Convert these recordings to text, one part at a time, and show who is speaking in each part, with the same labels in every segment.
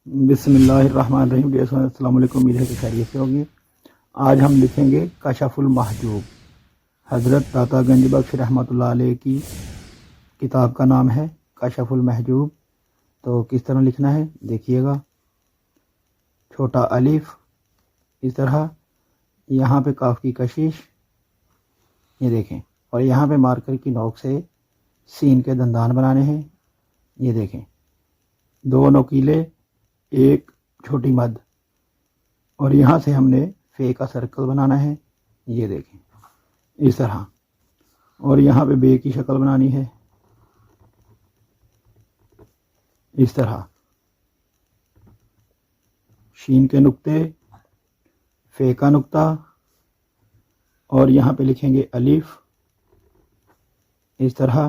Speaker 1: بسم اللہ الرحمن الرحیم۔ السلام علیکم، امید ہے کہ خیریت سے ہوگی۔ آج ہم لکھیں گے کشف المحجوب۔ حضرت داتا گنج بخش رحمۃ اللہ علیہ کی کتاب کا نام ہے کشف المحجوب۔ تو کس طرح لکھنا ہے دیکھیے گا۔ چھوٹا الف اس طرح، یہاں پہ کاف کی کشش یہ دیکھیں، اور یہاں پہ مارکر کی نوک سے سین کے دندان بنانے ہیں، یہ دیکھیں، دو نوکیلے، ایک چھوٹی مد، اور یہاں سے ہم نے فے کا سرکل بنانا ہے، یہ دیکھیں اس طرح، اور یہاں پہ بے کی شکل بنانی ہے اس طرح، شین کے نقطے، فے کا نقطہ، اور یہاں پہ لکھیں گے الف اس طرح۔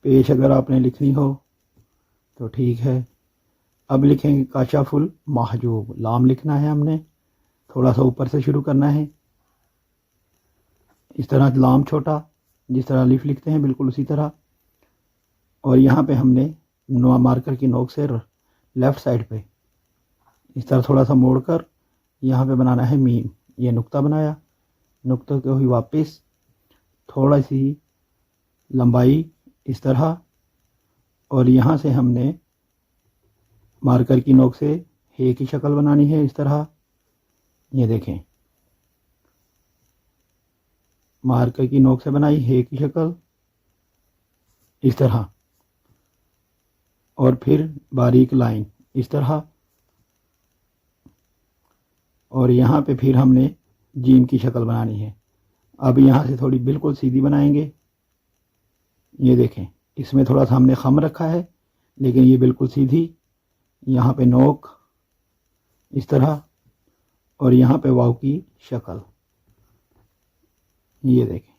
Speaker 1: پیش اگر آپ نے لکھنی ہو تو ٹھیک ہے۔ اب لکھیں گے کشف المحجوب، لام لکھنا ہے، ہم نے تھوڑا سا اوپر سے شروع کرنا ہے اس طرح، لام چھوٹا، جس طرح الف لکھتے ہیں بالکل اسی طرح، اور یہاں پہ ہم نے مارکر کی نوک سے لیفٹ سائڈ پہ اس طرح تھوڑا سا موڑ کر یہاں پہ بنانا ہے میم، یہ نقطہ بنایا، نقطہ کو ہی واپس تھوڑا سی لمبائی اس طرح، اور یہاں سے ہم نے مارکر کی نوک سے ہے کی شکل بنانی ہے اس طرح، یہ دیکھیں، مارکر کی نوک سے بنائی ہے کی شکل اس طرح، اور پھر باریک لائن اس طرح، اور یہاں پہ پھر ہم نے جیم کی شکل بنانی ہے۔ اب یہاں سے تھوڑی بالکل سیدھی بنائیں گے، یہ دیکھیں، اس میں تھوڑا سا ہم نے خم رکھا ہے لیکن یہ بالکل سیدھی، یہاں پہ نوک اس طرح، اور یہاں پہ واو کی شکل، یہ دیکھیں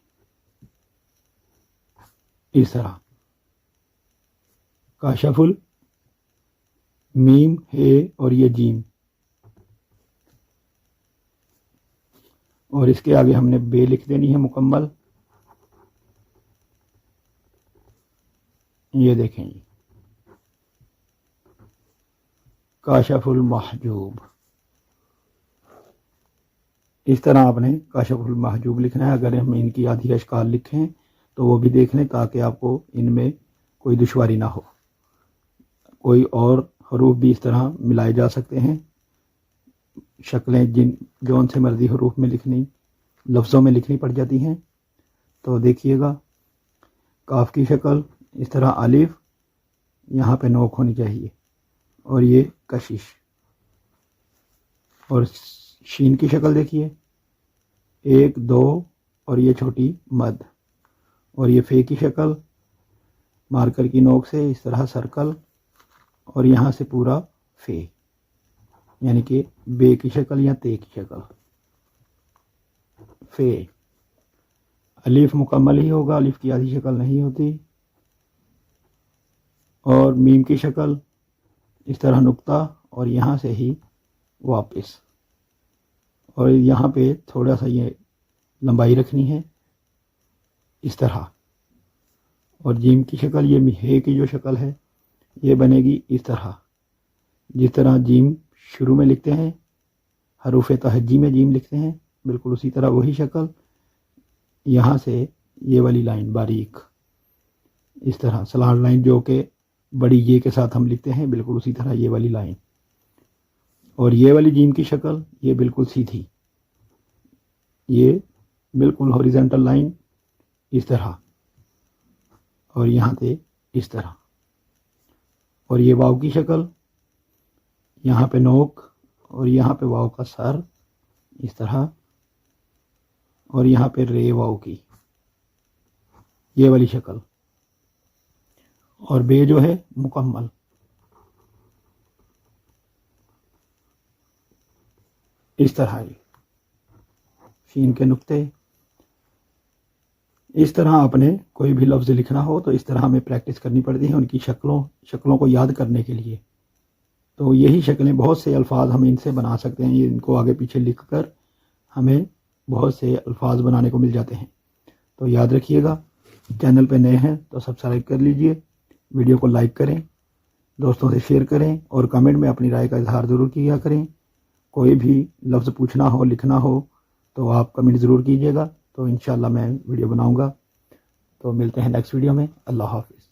Speaker 1: اس طرح، کاشف المیم ہے، اور یہ جیم، اور اس کے آگے ہم نے بے لکھ دینی ہے مکمل، یہ دیکھیں جی، کاشف المحجوب، اس طرح آپ نے کاشف المحجوب لکھنا ہے۔ اگر ہم ان کی آدھی اشکال لکھیں تو وہ بھی دیکھ لیں تاکہ آپ کو ان میں کوئی دشواری نہ ہو۔ کوئی اور حروف بھی اس طرح ملائے جا سکتے ہیں، شکلیں جون سے مرضی حروف میں لکھنی، لفظوں میں لکھنی پڑ جاتی ہیں۔ تو دیکھیے گا، کاف کی شکل اس طرح، الف یہاں پہ نوک ہونی چاہیے، اور یہ کشش، اور شین کی شکل دیکھیے، ایک دو، اور یہ چھوٹی مد، اور یہ فے کی شکل مارکر کی نوک سے اس طرح سرکل، اور یہاں سے پورا فے، یعنی کہ بے کی شکل یا تے کی شکل، فے، الف مکمل ہی ہوگا، الف کی آدھی شکل نہیں ہوتی، اور میم کی شکل اس طرح نقطہ، اور یہاں سے ہی واپس، اور یہاں پہ تھوڑا سا یہ لمبائی رکھنی ہے اس طرح، اور جیم کی شکل، یہ ہے کی جو شکل ہے یہ بنے گی اس طرح، جس طرح جیم شروع میں لکھتے ہیں، حروف تہجی میں جیم لکھتے ہیں، بالکل اسی طرح وہی شکل، یہاں سے یہ والی لائن باریک اس طرح سلانٹ لائن جو کہ بڑی یہ کے ساتھ ہم لکھتے ہیں، بالکل اسی طرح یہ والی لائن، اور یہ والی جیم کی شکل یہ بالکل سیدھی، یہ بالکل ہاریزونٹل لائن اس طرح، اور یہاں پہ اس طرح، اور یہ واو کی شکل، یہاں پہ نوک، اور یہاں پہ واو کا سر اس طرح، اور یہاں پہ رے واو کی یہ والی شکل، اور بے جو ہے مکمل اس طرح، شین کے نقطے اس طرح۔ آپ نے کوئی بھی لفظ لکھنا ہو تو اس طرح ہمیں پریکٹس کرنی پڑتی ہے ان کی شکلوں کو یاد کرنے کے لیے۔ تو یہی شکلیں، بہت سے الفاظ ہم ان سے بنا سکتے ہیں، ان کو آگے پیچھے لکھ کر ہمیں بہت سے الفاظ بنانے کو مل جاتے ہیں۔ تو یاد رکھیے گا، چینل پہ نئے ہیں تو سبسکرائب کر لیجئے، ویڈیو کو لائک کریں، دوستوں سے شیئر کریں اور کمنٹ میں اپنی رائے کا اظہار ضرور کیا کریں. کوئی بھی لفظ پوچھنا ہو لکھنا ہو تو آپ کمنٹ ضرور کیجیے گا, تو انشاءاللہ میں ویڈیو بناؤں گا. تو ملتے ہیں نیکسٹ ویڈیو میں. اللہ حافظ.